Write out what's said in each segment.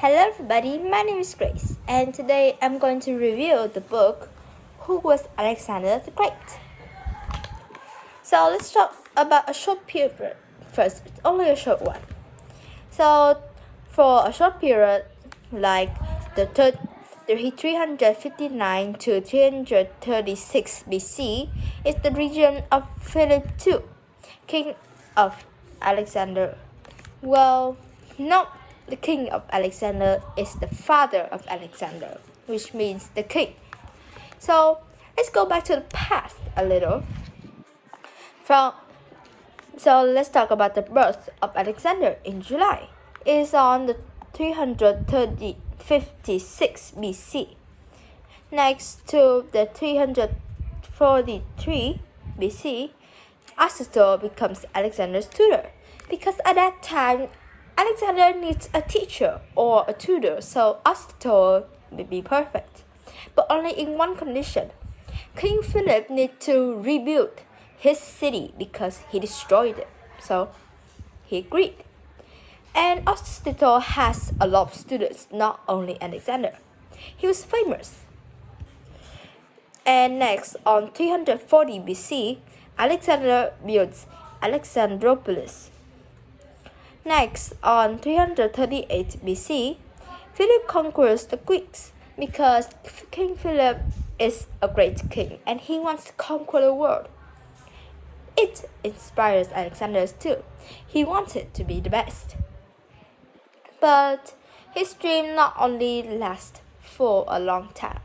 Hello everybody, my name is Grace, and today I'm going to review the book Who Was Alexander the Great? So let's talk about a short period first. It's only a short one. So for a short period, like the 359 to 336 BC, is the region of Philip II, king of Alexander. Well, not the king of Alexander is the father of Alexander, which means the king. So let's go back to the past a little. So let's talk about the birth of Alexander in July. It is on the 356 BC. Next to the 343 BC, Aristotle becomes Alexander's tutor because at that time Alexander needs a teacher or a tutor, so Aristotle may be perfect. But only in one condition. King Philip needs to rebuild his city because he destroyed it. So he agreed. And Aristotle has a lot of students, not only Alexander. He was famous. And next, on 340 BC, Alexander builds Alexandropolis. Next, on 338 BC, Philip conquers the Greeks because King Philip is a great king and he wants to conquer the world. It inspires Alexander too. He wanted to be the best. But his dream not only lasts for a long time.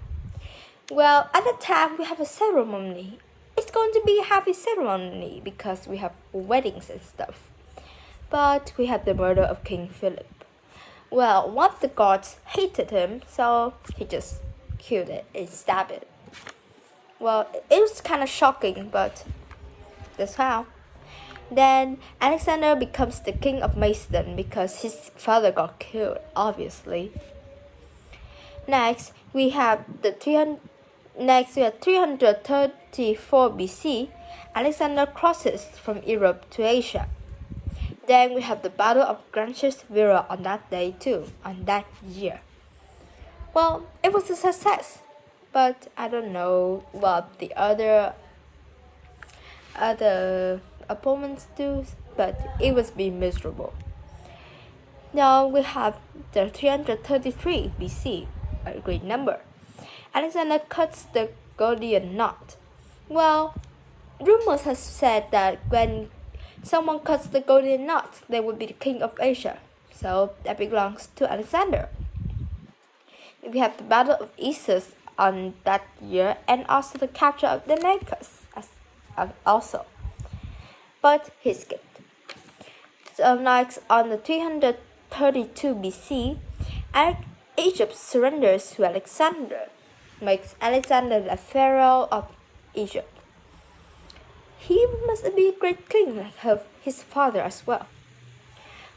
Well, at the time we have a ceremony. It's going to be a happy ceremony because we have weddings and stuff. But we have the murder of King Philip. Well, one of the gods hated him, so he just killed it and stabbed it. Well, it was kind of shocking, but that's how. Then Alexander becomes the king of Macedon because his father got killed, obviously. Next, we have 334 BC. Alexander crosses from Europe to Asia. Then we have the Battle of Gracchus Vera on that day too, on that year. Well, it was a success, but I don't know what the other opponents do, but it was being miserable. Now we have the 333 BC, a great number. Alexander cuts the Gordian knot. Well, rumors have said that when someone cuts the Gordian knot, they will be the king of Asia. So that belongs to Alexander. We have the Battle of Issus on that year and also the capture of Damascus also. But he skipped. So next, on the 332 BC, Egypt surrenders to Alexander, makes Alexander the pharaoh of Egypt. He must be a great king like his father as well.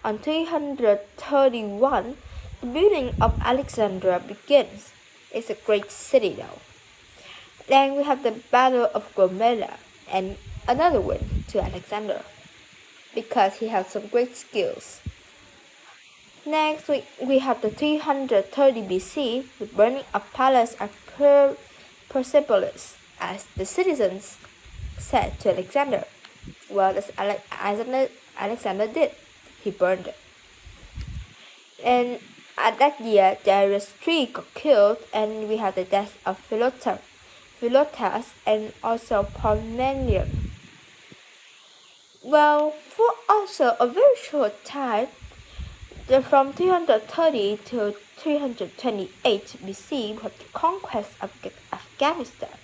On 331, the building of Alexandria begins. It's a great city though. Then we have the Battle of Gomera and another win to Alexander because he had some great skills. Next, we have the 330 BC, the burning of palace of Persepolis as the citizens said to Alexander. Well, as Alexander did. He burned it. And at that year, Darius III got killed, and we have the death of Philotas and also Parmenion. Well, for also a very short time, from 330 to 328 BC, we have the conquest of Afghanistan.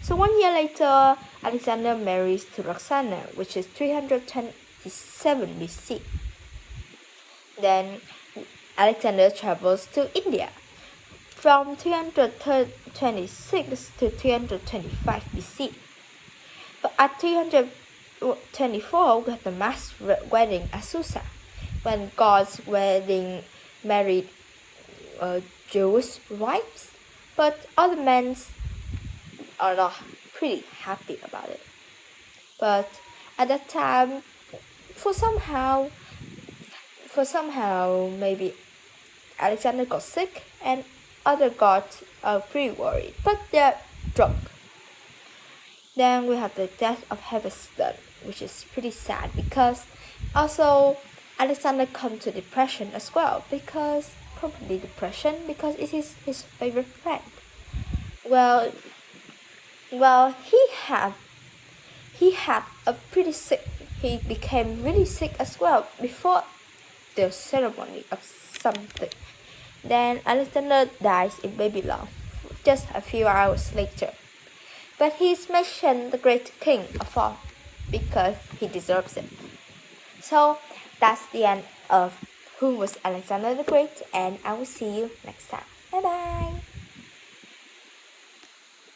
So 1 year later, Alexander marries to Roxana, which is 327 BC. Then Alexander travels to India from 326 to 325 BC. But at 324, we have the mass wedding at Susa, when gods married Jewish wives, but other men are not pretty happy about it. But at that time, for somehow maybe Alexander got sick and other gods are pretty worried, but they're drunk. Then we have the death of Hephaestus, which is pretty sad because also Alexander come to depression as well because probably depression because it is his favorite friend. Well, he had a pretty sick. He became really sick as well before the ceremony of something. Then Alexander dies in Babylon just a few hours later. But he's mentioned the great king of all because he deserves it. So that's the end of Who Was Alexander the Great, and I will see you next time. Bye bye.